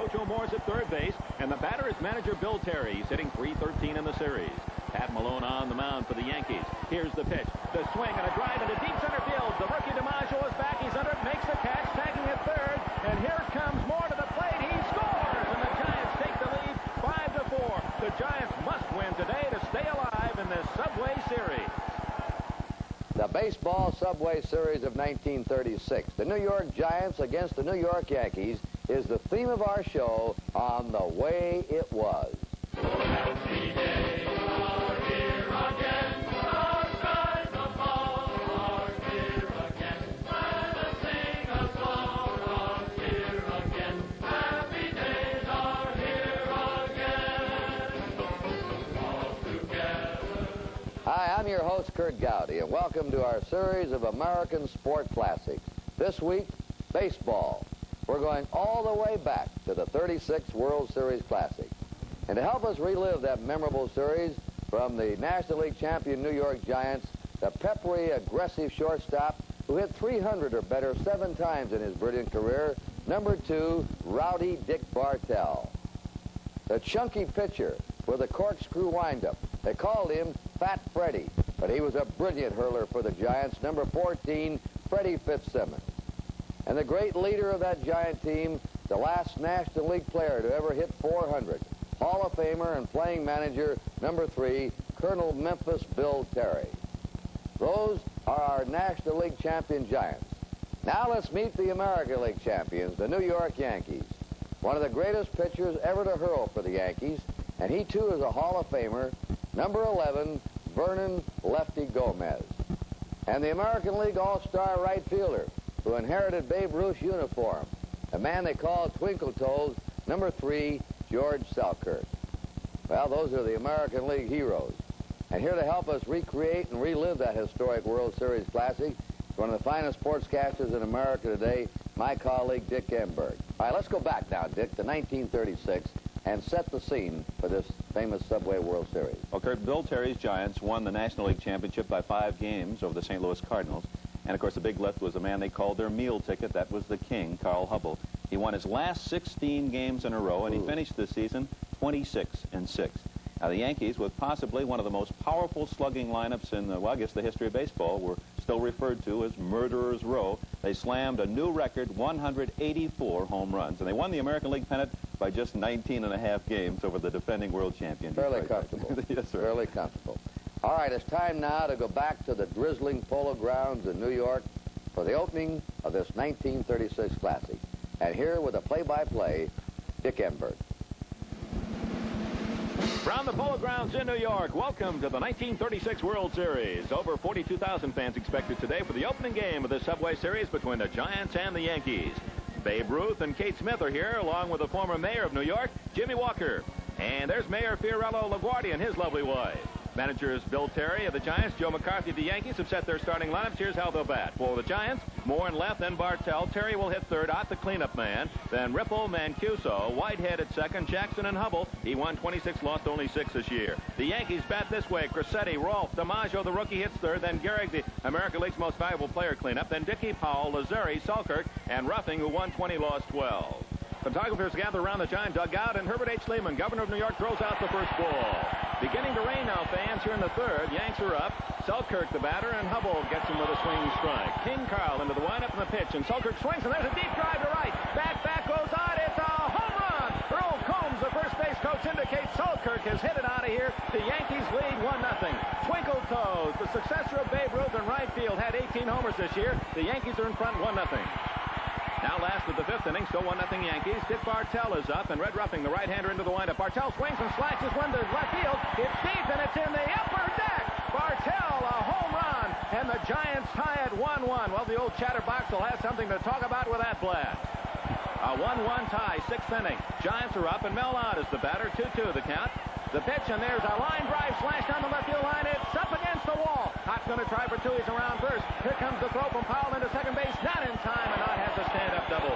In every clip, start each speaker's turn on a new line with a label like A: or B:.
A: Ocho Moore's at third base, and the batter is manager Bill Terry. He's hitting .313 in the series. Pat Malone on the mound for the Yankees. Here's the pitch. The swing and a drive into deep center field. The rookie DiMaggio is back. He's under it, makes the catch, tagging at third. And here comes Moore to the plate. He scores, and the Giants take the lead 5-4. The Giants must win today to stay alive in this Subway Series.
B: The baseball Subway Series of 1936. The New York Giants against the New York Yankees is the theme of our show on The Way It Was. Hi, I'm your host, Curt Gowdy, and welcome to our series of American sport classics. This week, baseball. We're going all the way back to the 36th World Series Classic. And to help us relive that memorable series, from the National League champion New York Giants, the peppery, aggressive shortstop who hit 300 or better 7 times in his brilliant career, number 2, Rowdy Dick Bartell. The chunky pitcher with a corkscrew windup. They called him Fat Freddie, but he was a brilliant hurler for the Giants, number 14, Freddie Fitzsimmons. And the great leader of that Giant team, the last National League player to ever hit 400, Hall of Famer and playing manager, number 3, Colonel Memphis Bill Terry. Those are our National League champion Giants. Now let's meet the American League champions, the New York Yankees. One of the greatest pitchers ever to hurl for the Yankees, and he too is a Hall of Famer, number 11, Vernon Lefty Gomez. And the American League All-Star right fielder who inherited Babe Ruth's uniform, the man they called Twinkle Toes, number 3, George Selkirk. Well, those are the American League heroes. And here to help us recreate and relive that historic World Series Classic, one of the finest sportscasters in America today, my colleague Dick Enberg. All right, let's go back now, Dick, to 1936 and set the scene for this famous Subway World Series.
A: Well, Curt, Bill Terry's Giants won the National League Championship by 5 games over the St. Louis Cardinals. And, of course, the big lift was a man they called their meal ticket. That was the king, Carl Hubbell. He won his last 16 games in a row, and he finished the season 26-6. Now, the Yankees, with possibly one of the most powerful slugging lineups in, well, I guess the history of baseball, were still referred to as Murderers Row. They slammed a new record, 184 home runs, and they won the American League pennant by just 19.5 games over the defending world champion.
B: Fairly comfortable.
A: Yes, sir.
B: Fairly comfortable. All right, it's time now to go back to the drizzling polo grounds in New York for the opening of this 1936 Classic. And here with a play-by-play, Dick Enberg.
A: From the Polo Grounds in New York, welcome to the 1936 World Series. Over 42,000 fans expected today for the opening game of the Subway Series between the Giants and the Yankees. Babe Ruth and Kate Smith are here, along with the former mayor of New York, Jimmy Walker. And there's Mayor Fiorello LaGuardia and his lovely wife. Managers Bill Terry of the Giants, Joe McCarthy of the Yankees have set their starting lineups. Here's how they'll bat. For the Giants, Moore in left, then Bartell. Terry will hit third, Ott the cleanup man. Then Ripple, Mancuso, Whitehead at second, Jackson and Hubbell. He won 26, lost only 6 this year. The Yankees bat this way. Crissetti, Rolfe, DiMaggio, the rookie, hits third. Then Gehrig, the American League's most valuable player, cleanup. Then Dickey, Powell, Lazzeri, Selkirk, and Ruffing, who won 20, lost 12. Photographers gather around the Giant dugout, and Herbert H. Lehman, governor of New York, throws out the first ball. Beginning to rain now, fans, here in the third. Yanks are up. Selkirk, the batter, and Hubbell gets him with a swinging strike. King Carl into the windup and the pitch, and Selkirk swings, and there's a deep drive to right. Back goes on. It's a home run. Earl Combs, the first base coach, indicates Selkirk has hit it out of here. The Yankees lead 1-0. Twinkle Toes, the successor of Babe Ruth in right field, had 18 homers this year. The Yankees are in front 1-0. Now last of the 5th inning, still 1-0 Yankees. Dick Bartell is up, and Red Ruffing, the right-hander, into the windup. Bartell swings and slashes one to left field. It's deep, and it's in the upper deck. Bartell, a home run, and the Giants tie at 1-1. Well, the old chatterbox will have something to talk about with that blast. A 1-1 tie, 6th inning. Giants are up, and Mel Ott is the batter. 2-2 the count. The pitch, and there's a line drive slashed down the left field line. It's up against the wall. Ott's going to try for 2. He's around first. Here comes the throw from Powell into second base. Not in time, and Ott has a stand-up double.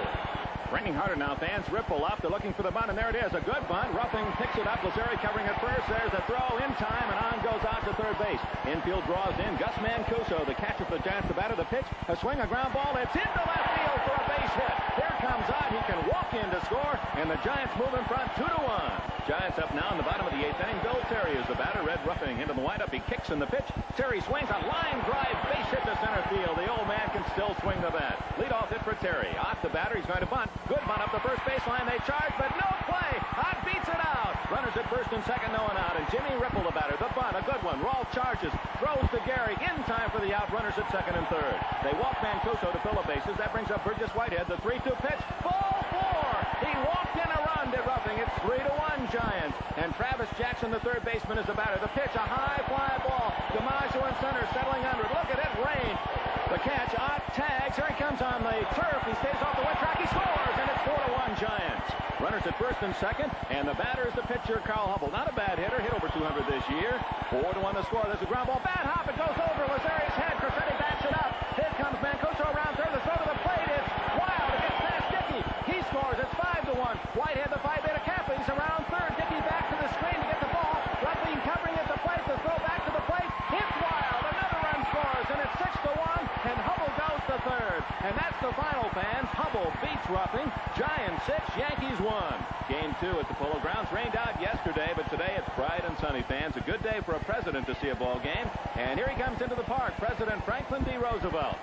A: Raining harder now, fans. Ripple up. They're looking for the bunt, and there it is. A good bunt. Ruffing picks it up. Lazzeri covering it first. There's a throw in time, and on goes out to third base. Infield draws in. Gus Mancuso, the catcher for the Giants, the batter, the pitch. A swing, a ground ball. It's into left field for a base hit. Here comes out. He can walk in to score, and the Giants move in front 2-1. Giants up now in the bottom of the 8th inning. Bill Terry is the batter. Red roughing into the windup. He kicks in the pitch. Terry swings a line drive, base hit to center field. The old man can still swing the bat. Leadoff hit for Terry. Off the batter. He's going to bunt. Good bunt up the first baseline. They charge, but no play. Ott beats it out. Runners at first and second, no one out. And Jimmy Ripple, the batter. The bunt, a good one. Rolf charges, throws to Gehrig in time for the out. Runners at second and third. They walk Mancuso to fill the bases. That brings up Burgess Whitehead. The 3-2 pitch. Ball 4. He walked in a run, did Roughing. It's 3-1 Giants. And Travis Jackson, the third baseman, is the batter. The pitch, a high fly ball. DiMaggio in center, settling under it. Look at it rain. The catch, Ott tags. Here he comes on the turf. He stays off the wet track. He scores, and it's 4-1 Giants. Runners at first and second, and the batter is the pitcher, Carl Hubble. Not a bad hitter. Hit over 200 this year. 4-1 the score. There's a ground ball. Bad hop. It goes over Lazari's head. Cressetti backs it up. Here comes Mancuso around third. The throw to the plate. It's wild. It gets past Dickey. He scores. It's 5-1. Whitehead, the 5-beta Capley. He's around third. Dickey back to the screen to get the ball. Roughing covering at the plate. The throw back to the plate. It's wild. Another run scores, and it's 6-1. And Hubble goes to third. And that's the final, fans. Hubble beats Roughing. Giants 6, Yankees 1. Game 2 at the Polo Grounds. Rained out yesterday, but today it's bright and sunny, fans. A good day for a president to see a ball game. And here he comes into the park, President Franklin D. Roosevelt.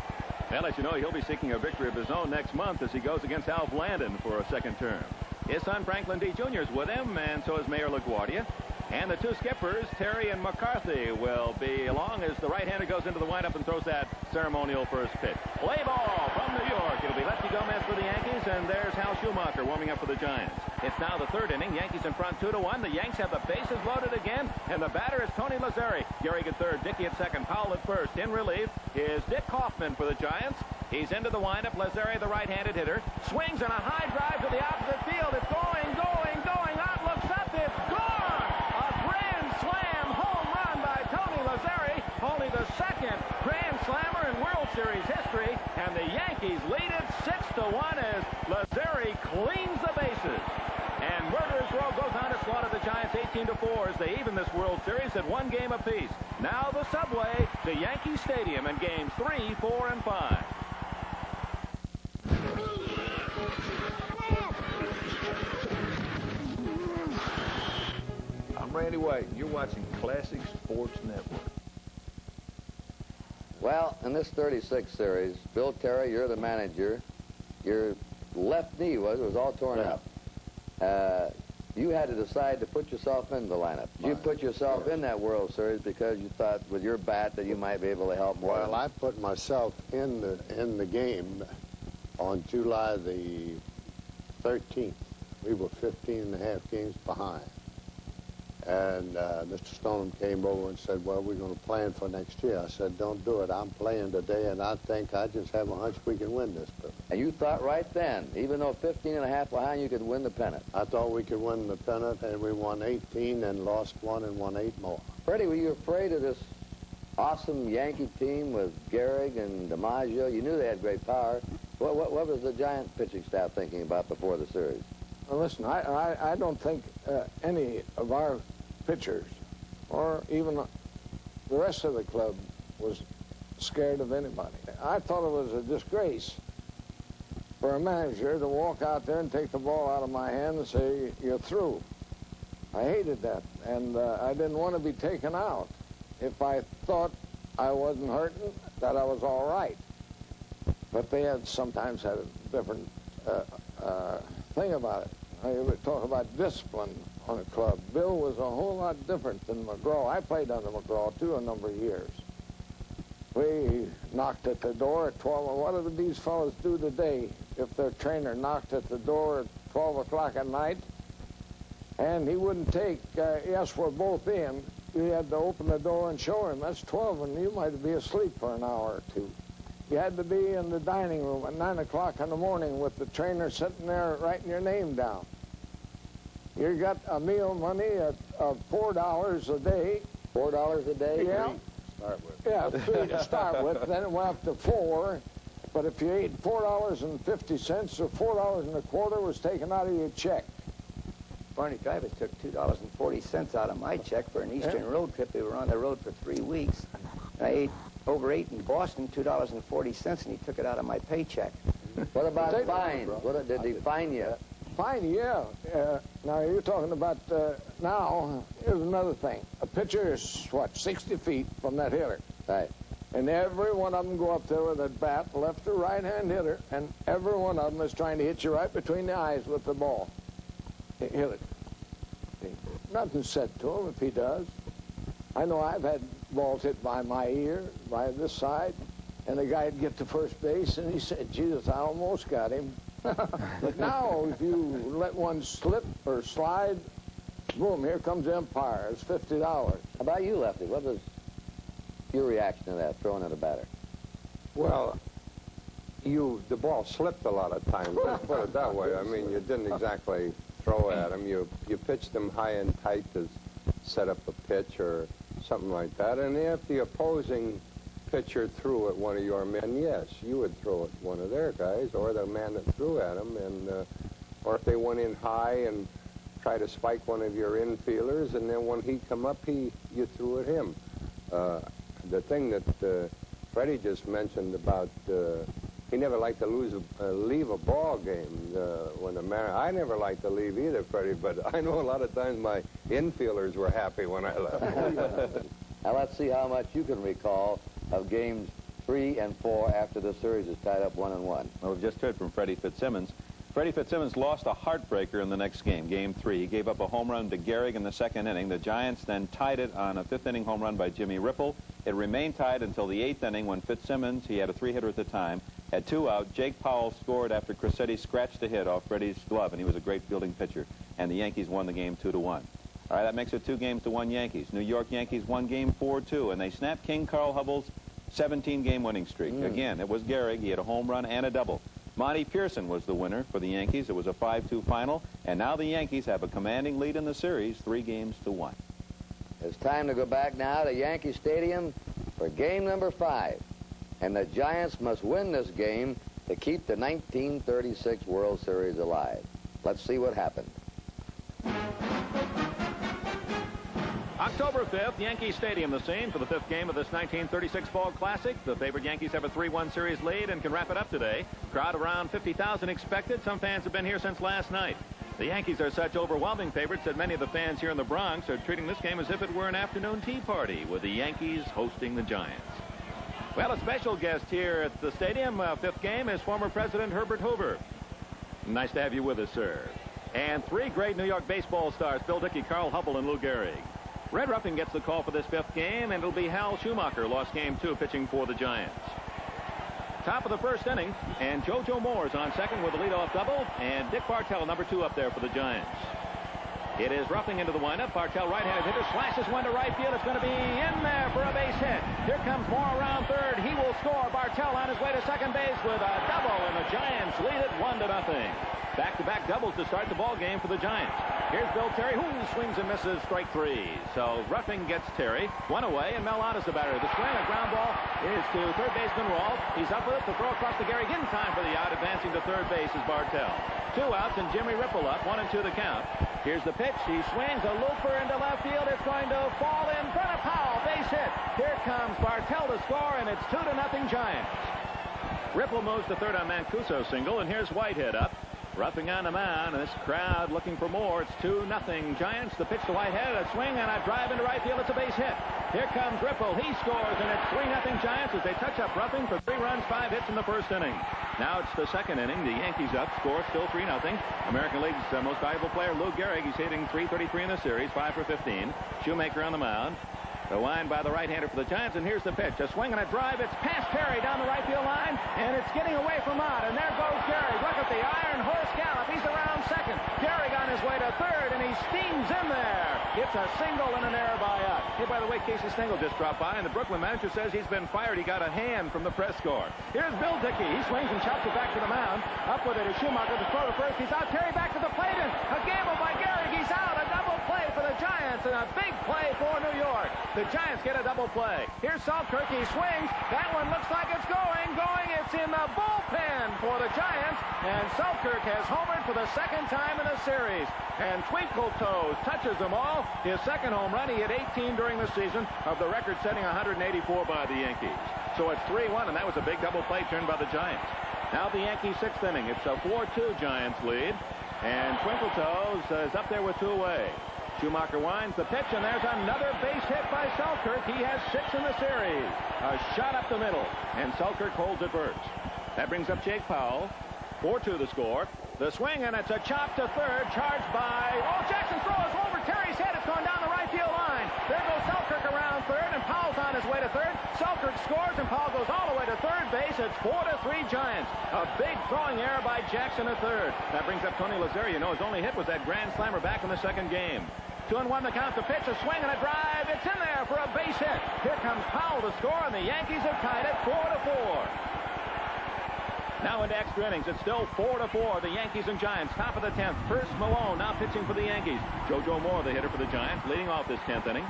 A: Well, as you know, he'll be seeking a victory of his own next month as he goes against Alf Landon for a second term. His son Franklin D. Jr. is with him, and so is Mayor LaGuardia. And the two skippers, Terry and McCarthy, will be along as the right-hander goes into the windup and throws that ceremonial first pitch. Play ball from New York. It'll be Lefty Gomez for the Yankees, and there's Hal Schumacher warming up for the Giants. It's now the third inning. Yankees in front 2-1. The Yanks have the bases loaded again, and the batter is Tony Lazzeri. Gehrig at third, Dickey at second, Powell at first. In relief is Dick Kaufman for the Giants. He's into the windup. Lazzeri, the right-handed hitter, swings on a high drive to the opposite field. It's going. Ott looks up. It's gone. A grand slam home run by Tony Lazzeri. Only the second grand slammer in World Series history, and the Yankees lead it 6-1 as Lazzeri cleans the bases. And Murderers Row goes on to slaughter the Giants 18-4 as they even this World Series at 1 game apiece. Now the subway to Yankee Stadium in games 3, 4, and 5.
C: I'm Randy White, and you're watching Classic Sports Network.
B: Well, in this 36 series, Bill Terry, you're the manager. Your left knee was all torn up. You had to decide to put yourself in the lineup. Did you put yourself in that World Series because you thought with your bat that you might be able to help more?
D: Well, I put myself in the game on July the 13th. We were 15 and a half games behind. And Mr. Stoneham came over and said, well, we're going to plan for next year. I said, don't do it. I'm playing today, and I just have a hunch we can win this.
B: And you thought right then, even though 15 and a half behind, you could win the pennant.
D: I thought we could win the pennant, and we won 18 and lost 1 and won 8 more.
B: Freddie, were you afraid of this awesome Yankee team with Gehrig and DiMaggio? You knew they had great power. What was the Giant pitching staff thinking about before the series?
E: Well, listen, I don't think any of our pitchers or even the rest of the club was scared of anybody. I thought it was a disgrace for a manager to walk out there and take the ball out of my hand and say, you're through. I hated that, and I didn't want to be taken out. If I thought I wasn't hurting, that I was all right. But they sometimes had a different thing about it. I would talk about discipline on a club. Bill was a whole lot different than McGraw. I played under McGraw, too, a number of years. We knocked at the door at 12. What do these fellows do today if their trainer knocked at the door at 12 o'clock at night? And he wouldn't take, yes, we're both in. You had to open the door and show him. That's 12, and you might be asleep for an hour or two. You had to be in the dining room at 9 o'clock in the morning with the trainer sitting there writing your name down. You got a meal money of $4 a day.
B: $4 a day?
E: Yeah.
D: Start with.
E: Yeah, 3 to start with. Then it went up to 4. But if you ate $4.50 or $4.25 was taken out of your check.
F: Barney Drivers took $2.40 out of my check for an Eastern road trip. We were on the road for 3 weeks. I ate over 8 in Boston, $2.40, and he took it out of my paycheck.
B: What about fines? Did he fine you?
E: Fine, yeah. Now, you're talking about now, here's another thing. A pitcher is, what, 60 feet from that hitter.
B: Right.
E: And every one of them go up there with a bat, left or right-hand hitter, and every one of them is trying to hit you right between the eyes with the ball. Hit it. Nothing said to him if he does. I know I've had balls hit by my ear, by this side, and the guy'd get to first base, and he said, Jesus, I almost got him. But now, if you let one slip or slide, boom, here comes the umpire. It's $50.
B: How about you, Lefty? What was your reaction to that, throwing at a batter?
G: Well, the ball slipped a lot of times. Let's put it that way. I mean, you didn't exactly throw at them. You pitched them high and tight to set up a pitch or something like that. And if the opposing pitcher threw at one of your men, yes, you would throw at one of their guys or the man that threw at them. And or if they went in high and tried to spike one of your infielders, and then when he come up, you threw at him. The thing that Freddie just mentioned about he never liked to leave a ball game when the man. I never liked to leave either, Freddie, but I know a lot of times my infielders were happy when I left.
B: Now let's see how much you can recall of games 3 and 4 after the series is tied up 1-1.
A: Well, we've just heard from Freddie Fitzsimmons. Freddie Fitzsimmons lost a heartbreaker in the next game, Game 3. He gave up a home run to Gehrig in the second inning. The Giants then tied it on a fifth-inning home run by Jimmy Ripple. It remained tied until the eighth inning when Fitzsimmons, he had a three-hitter at the time, had 2 out. Jake Powell scored after Crissetti scratched a hit off Freddie's glove, and he was a great fielding pitcher. And the Yankees won the game 2-1. All right, that makes it 2-1 Yankees. New York Yankees won game 4-2, and they snapped King Carl Hubbell's 17-game winning streak. Again, it was Gehrig. He had a home run and a double. Monty Pearson was the winner for the Yankees. It was a 5-2 final, and now the Yankees have a commanding lead in the series, 3-1.
B: It's time to go back now to Yankee Stadium for game number 5. And the Giants must win this game to keep the 1936 World Series alive. Let's see what happened.
A: October 5th, Yankee Stadium, the scene for the 5th game of this 1936 Fall Classic. The favored Yankees have a 3-1 series lead and can wrap it up today. Crowd around 50,000 expected. Some fans have been here since last night. The Yankees are such overwhelming favorites that many of the fans here in the Bronx are treating this game as if it were an afternoon tea party with the Yankees hosting the Giants. Well, a special guest here at the stadium, 5th game, is former President Herbert Hoover. Nice to have you with us, sir. And 3 great New York baseball stars, Bill Dickey, Carl Hubbell, and Lou Gehrig. Red Ruffin gets the call for this 5th game, and it'll be Hal Schumacher, lost game 2, pitching for the Giants. Top of the 1st inning, and JoJo Moore's on second with a leadoff double, and Dick Bartell, number 2, up there for the Giants. It is roughing into the windup. Bartell, right-handed hitter, slashes one to right field. It's going to be in there for a base hit. Here comes Moore around third. He will score. Bartell on his way to second base with a double, and the Giants lead it 1-0. Back-to-back doubles to start the ball game for the Giants. Here's Bill Terry, who swings and misses, strike 3. So Ruffing gets Terry, 1 away, and Mel Ott is the batter. The swing, a ground ball is to third baseman Wall. He's up with it to throw across to Gehrig in time for the out. Advancing to third base is Bartell. 2 outs, and Jimmy Ripple up, 1-2 the count. Here's the pitch. He swings a looper into left field. It's going to fall in front of Powell. Base hit. Here comes Bartell to score, and it's 2-0 Giants. Ripple moves to third on Mancuso single, and here's Whitehead up. Roughing on the mound, and this crowd looking for more. It's 2-0 Giants. The pitch to Whitehead, a swing and a drive into right field. It's a base hit. Here comes Ripple. He scores, and it's 3-0 Giants as they touch up Ruffing for 3 runs, 5 hits in the 1st inning. Now it's the 2nd inning. The Yankees up. Score still 3-0. American League's most valuable player, Lou Gehrig. He's hitting .333 in the series, 5 for 15. Shoemaker on the mound. The line by the right-hander for the Giants, and here's the pitch. A swing and a drive. It's past Terry down the right field line, and it's getting away from Ott. And there goes Gehrig. Look at the iron horse gallop. He's around second. Gehrig on his way to third, and he steams in there. It's a single and an error by Ott. Hey, by the way, Casey Stengel just dropped by, and the Brooklyn manager says he's been fired. He got a hand from the press corps. Here's Bill Dickey. He swings and chops it back to the mound. Up with it is Schumacher to throw to first. He's out. Terry back to the plate, and a gamble by Gehrig. He's out. A double play for the Giants, and a big play for New York. The Giants get a double play. Here's Selkirk. He swings. That one looks like it's going. It's in the bullpen for the Giants. And Selkirk has homered for the 2nd time in the series. And Twinkle Toes touches them all. His 2nd home run. He hit 18 during the season of the record-setting 184 by the Yankees. So it's 3-1, and that was a big double play turned by the Giants. Now the Yankees' sixth inning. It's a 4-2 Giants lead. And Twinkle Toes is up there with 2 away. Schumacher winds the pitch, and there's another base hit by Selkirk. He has 6 in the series. A shot up the middle, and Selkirk holds at first. That brings up Jake Powell. 4-2 the score. The swing, and it's a chop to third, charged by... Oh, Jackson throws over Terry's head. It's going down the right field line. There goes Selkirk around third, and Powell's on his way to third. Selkirk scores, and Powell goes all the way to third base. It's 4-3 Giants. A big throwing error by Jackson at third. That brings up Tony Lazzeri. You know, his only hit was that grand slammer back in the second game. 2-1 the count. The pitch, a swing and a drive. It's in there for a base hit. Here comes Powell to score, and the Yankees have tied it 4-4. Now into extra innings. It's still 4-4. The Yankees and Giants. Top of the 10th. First Malone now pitching for the Yankees. JoJo Moore, the hitter for the Giants, leading off this 10th inning.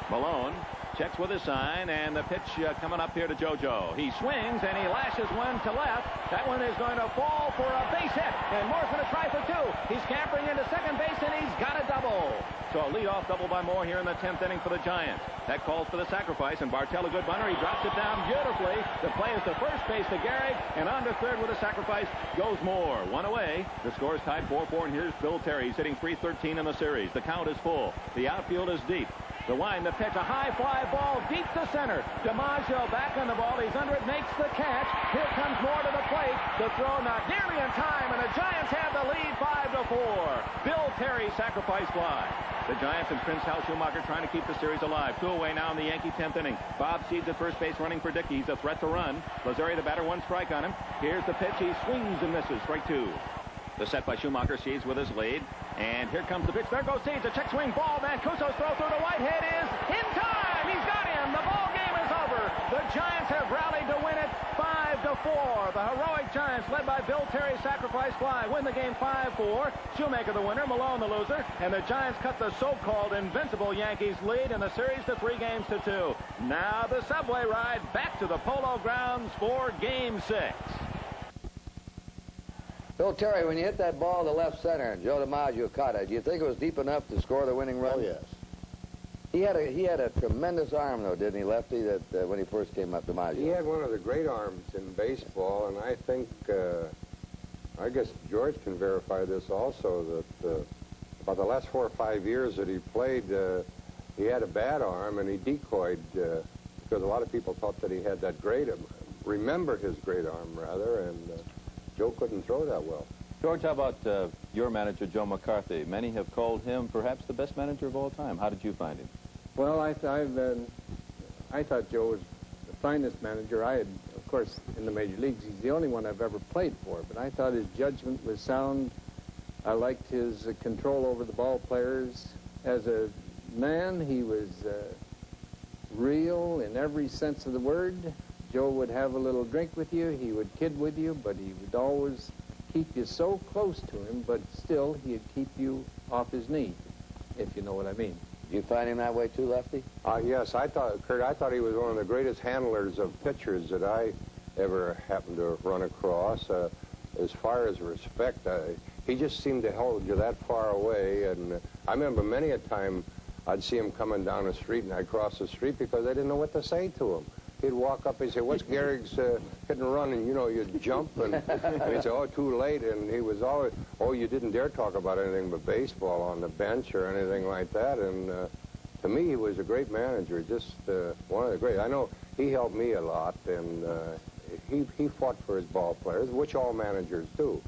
A: Malone checks with his sign, and the pitch coming up here to JoJo. He swings, and he lashes one to left. That one is going to fall for a base hit, and Moore's going to try for 2. He's scampering into second base, and he's got a double. So a leadoff double by Moore here in the 10th inning for the Giants. That calls for the sacrifice, and Bartell, a good bunter. He drops it down beautifully. The play is to first base to Gehrig, and on to third with a sacrifice goes Moore. 1 away. The score is tied 4-4, and here's Bill Terry. He's hitting .313 in the series. The count is full. The outfield is deep. The wind, the pitch, a high fly ball deep to center. DiMaggio back on the ball. He's under it, makes the catch. Here comes Moore to the plate. The throw not nearly in time, and the Giants have the lead 5-4. Bill Terry sacrifice fly. The Giants and Prince Hal Schumacher trying to keep the series alive. 2 away now in the Yankee 10th inning. Bob Seeds at first base running for Dickey. He's a threat to run. Lazzeri, the batter, 1 strike on him. Here's the pitch. He swings and misses. Strike 2. The set by Schumacher. Seeds with his lead. And here comes the pitch. There goes Seeds. A check swing ball. Mancuso's throw through to Whitehead is in time. He's got him. The ball game is over. The Giants have rallied to win it 5-4. The heroic Giants, led by Bill Terry's sacrifice fly, win the game 5-4. Schumacher the winner, Malone the loser, and the Giants cut the so-called invincible Yankees lead in the series to 3-2. Now the subway ride back to the Polo Grounds for Game 6.
B: Bill Terry, when you hit that ball to left center and Joe DiMaggio caught it, do you think it was deep enough to score the winning run?
D: Oh, yes.
B: He had a tremendous arm, though, didn't he, Lefty, that when he first came up, DiMaggio?
G: He had one of the great arms in baseball, and I think, I guess George can verify this also, that about the last 4 or 5 years that he played, he had a bad arm, and he decoyed, because a lot of people thought that he had that great, remembered his great arm, rather, and Joe couldn't throw that well.
H: George, how about your manager, Joe McCarthy? Many have called him perhaps the best manager of all time. How did you find him?
I: Well, I thought Joe was the finest manager. I had, of course, in the major leagues, he's the only one I've ever played for, but I thought his judgment was sound. I liked his control over the ball players. As a man, he was real in every sense of the word. Joe would have a little drink with you. He would kid with you, but he would always keep you so close to him, but still he'd keep you off his knee, if you know what I mean.
B: You find him that way too, Lefty?
G: Yes, Curt, I thought he was one of the greatest handlers of pitchers that I ever happened to run across. As far as respect, he just seemed to hold you that far away, and I remember many a time I'd see him coming down the street, and I'd cross the street because I didn't know what to say to him. He'd walk up, he'd say, what's Gehrig's hit and run? And, you know, you'd jump, and he'd say, oh, too late. And he was always, oh, you didn't dare talk about anything but baseball on the bench or anything like that. And to me, he was a great manager, just one of the great. I know he helped me a lot, and he fought for his ball players, which all managers do.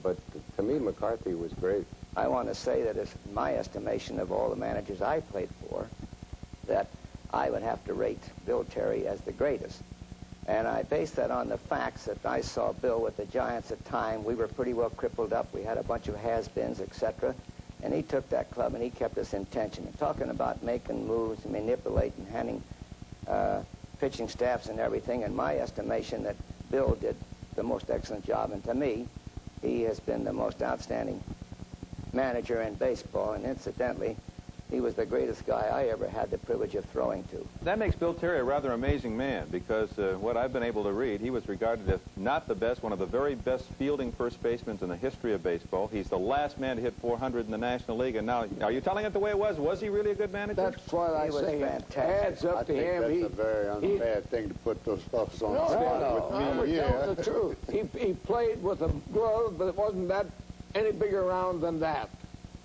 G: But to me, McCarthy was great.
F: I want to say that it's my estimation of all the managers I played for, that I would have to rate Bill Terry as the greatest. And I base that on the facts that I saw Bill with the Giants at the time. We were pretty well crippled up. We had a bunch of has-beens, etc. And he took that club and he kept us in tension. And talking about making moves and manipulating, handing pitching staffs and everything, in my estimation that Bill did the most excellent job. And to me, he has been the most outstanding manager in baseball. And incidentally, he was the greatest guy I ever had the privilege of throwing to.
H: That makes Bill Terry a rather amazing man because what I've been able to read, he was regarded as not the best, one of the very best fielding first basemen in the history of baseball. He's the last man to hit 400 in the National League, and now, are you telling it the way it was? Was he really a good manager?
E: That's what I say.
F: Fantastic.
E: Adds up to him.
D: That's a very unfair thing to put those stuffs on.
E: No,
D: with me.
E: tell the truth. He played with a glove, but it wasn't that any bigger round than that.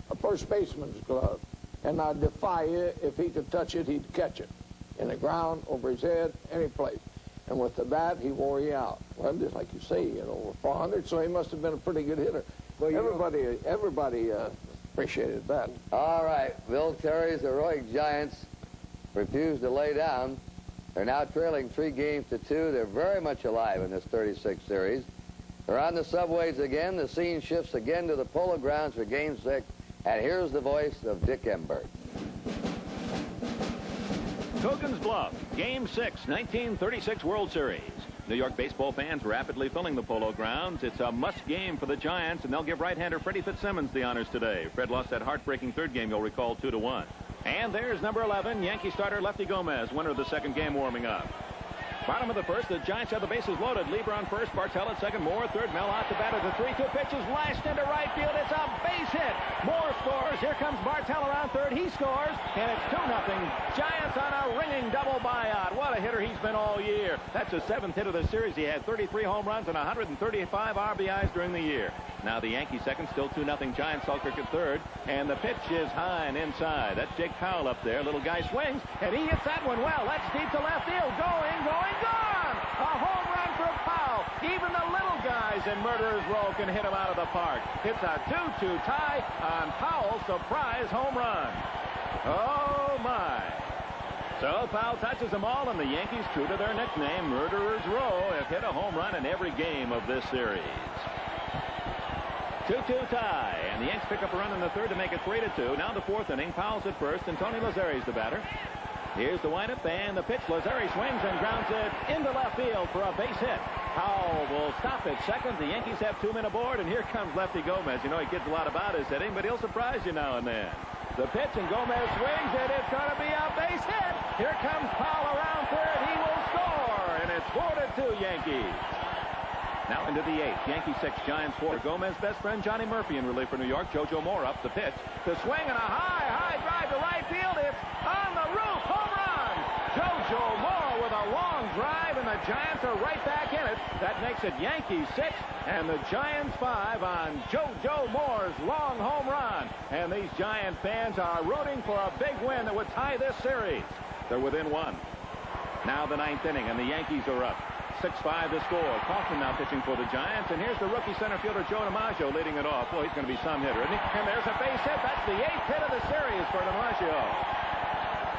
E: A first baseman's glove. And I defy you, if he could touch it, he'd catch it. In the ground, over his head, any place. And with the bat, he wore you out. Well, just like you say, you know, over 400, so he must have been a pretty good hitter. Well, everybody appreciated that.
B: All right, Bill Terry's heroic Giants refused to lay down. They're now trailing 3-2. They're very much alive in this 36 series. They're on the subways again. The scene shifts again to the Polo Grounds for Game 6. And here's the voice of Dick Enberg.
A: Cogan's Bluff, Game 6, 1936 World Series. New York baseball fans rapidly filling the Polo Grounds. It's a must game for the Giants, and they'll give right-hander Freddie Fitzsimmons the honors today. Fred lost that heartbreaking third game, you'll recall, 2-1. And there's number 11, Yankee starter Lefty Gomez, winner of the second game, warming up. Bottom of the first, the Giants have the bases loaded. Lieber on first, Bartell at second, Moore third, Mel out to bat at the 3-2 pitch is lashed into right field. It's a base hit. Moore scores. Here comes Bartell around third. He scores, and it's 2-0. Giants on a ringing double buyout. What a hitter he's been all year. That's his 7th hit of the series. He had 33 home runs and 135 RBIs during the year. Now the Yankees second, still 2-0 Giants. Selkirk at third, and the pitch is high and inside. That's Jake Powell up there. Little guy swings, and he hits that one well. That's deep to left field. Going, gone! A home run for Powell. Even the little guys in Murderer's Row can hit him out of the park. It's a 2-2 tie on Powell's surprise home run. Oh, my. So Powell touches them all, and the Yankees, true to their nickname, Murderer's Row, have hit a home run in every game of this series. 2-2 tie, and the Yanks pick up a run in the third to make it 3-2. Now the fourth inning, Powell's at first, and Tony Lazzeri's the batter. Here's the windup and the pitch. Lazzeri swings and grounds it into left field for a base hit. Powell will stop at second. The Yankees have 2 men aboard, and here comes Lefty Gomez. You know, he gets a lot about his hitting, but he'll surprise you now and then. The pitch, and Gomez swings, and it's going to be a base hit. Here comes Powell around third. He will score, and it's 4-2 Yankees. Now into the 8th. Yankees 6, Giants 4. Gomez's best friend Johnny Murphy in relief for New York. JoJo Moore up the pitch. The swing and a high drive to right field. It's on the roof. Home run. JoJo Moore with a long drive, and the Giants are right back in it. That makes it Yankees 6 and the Giants 5 on JoJo Moore's long home run. And these Giant fans are rooting for a big win that would tie this series. They're within 1. Now the 9th inning, and the Yankees are up 6-5 the score. Kaufman now pitching for the Giants, and here's the rookie center fielder Joe DiMaggio leading it off. Well, he's going to be some hitter, isn't he? And there's a base hit. That's the 8th hit of the series for DiMaggio.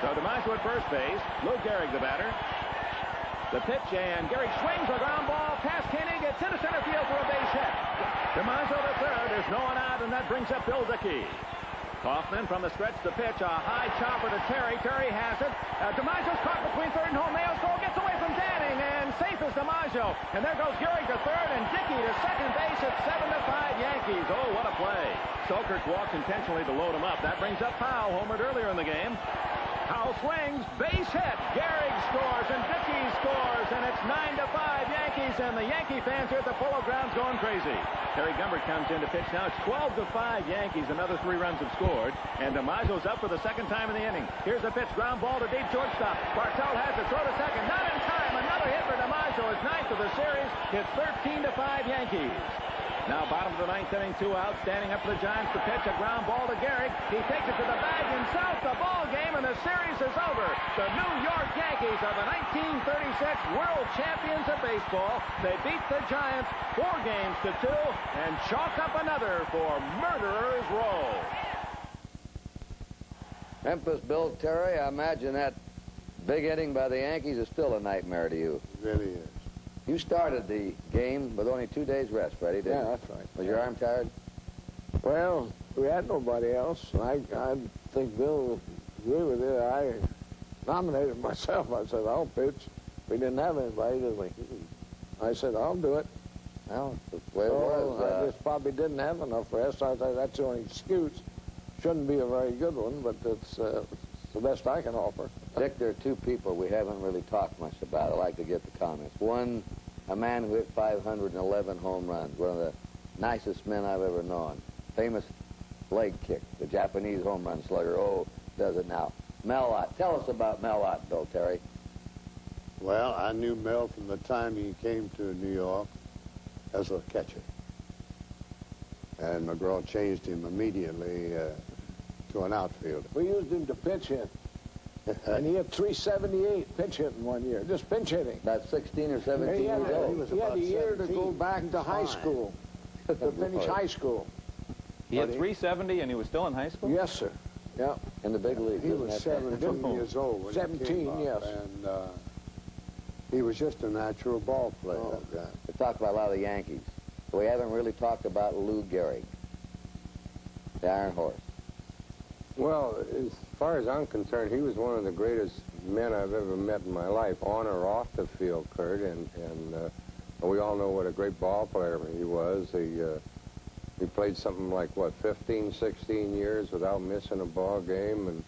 A: So DiMaggio at first base. Lou Gehrig the batter. The pitch, and Gehrig swings a ground ball past Kenny, gets into center field for a base hit. DiMaggio to third. There's no one out, and that brings up Bill Dickey. Kaufman from the stretch, the pitch, a high chopper to Terry. Terry has it. DiMaggio's caught between third and home. Nails goal, gets away from Danning, and safe is DiMaggio. And there goes Gehrig to third, and Dickey to second base at 7-5 Yankees. Oh, what a play. Selkirk walks intentionally to load him up. That brings up Powell, homered earlier in the game. Powell swings, base hit. Gehrig scores, and Dickey scores, and it's 9-5 Yankees, and the Yankee fans here at the Polo Grounds going crazy. Terry Gumbert comes in to pitch now. It's 12-5 Yankees. Another 3 runs have scored, and DiMaggio's up for the second time in the inning. Here's the pitch, ground ball to deep shortstop. Bartell has it, throw to second, not in time. Another hit for DiMaggio. His 9th of the series. It's 13-5 Yankees. Now bottom of the 9th inning, 2 out, standing up for the Giants to pitch a ground ball to Gehrig. He takes it to the bag himself, the ball game, and the series is over. The New York Yankees are the 1936 World Champions of Baseball. They beat the Giants 4-2 and chalk up another for Murderer's Row.
B: Memphis Bill Terry, I imagine that big inning by the Yankees is still a nightmare to you.
D: It really is.
B: You started the game with only 2 days rest, Freddie, didn't you?
E: Yeah, that's right.
B: Was your arm tired?
E: Well, we had nobody else. I think Bill would agree with you. I nominated myself. I said, I'll pitch. We didn't have anybody, did we? I said, I'll do it.
B: Well, that's the way it was.
E: I just probably didn't have enough rest. I thought that's the only excuse. Shouldn't be a very good one, but it's the best I can offer.
B: Dick, there are two people we haven't really talked much about. I'd like to get the comments. One, a man who hit 511 home runs, one of the nicest men I've ever known. Famous leg kick, the Japanese home run slugger. Oh, does it now. Mel Ott. Tell us about Mel Ott, Bill Terry.
D: Well, I knew Mel from the time he came to New York as a catcher. And McGraw changed him immediately to an outfielder.
E: We used him to pitch hit. And he had 378 pitch hitting one year, just pinch hitting.
B: About 16 or 17
E: He had,
B: years old.
E: he had a year to go back to high school, to finish high school.
H: He had 370 and he was still in high school?
E: Yes, sir. Yeah.
B: In the big leagues.
D: He was 17 years old when
E: 17,
D: he came up,
E: yes.
D: And he was just a natural ball player.
B: We talk about a lot of the Yankees. But we haven't really talked about Lou Gehrig, the Iron Horse.
G: Well, as far as I'm concerned, he was one of the greatest men I've ever met in my life, on or off the field, Curt, and we all know what a great ball player he was. He played something like, what, 15, 16 years without missing a ball game, and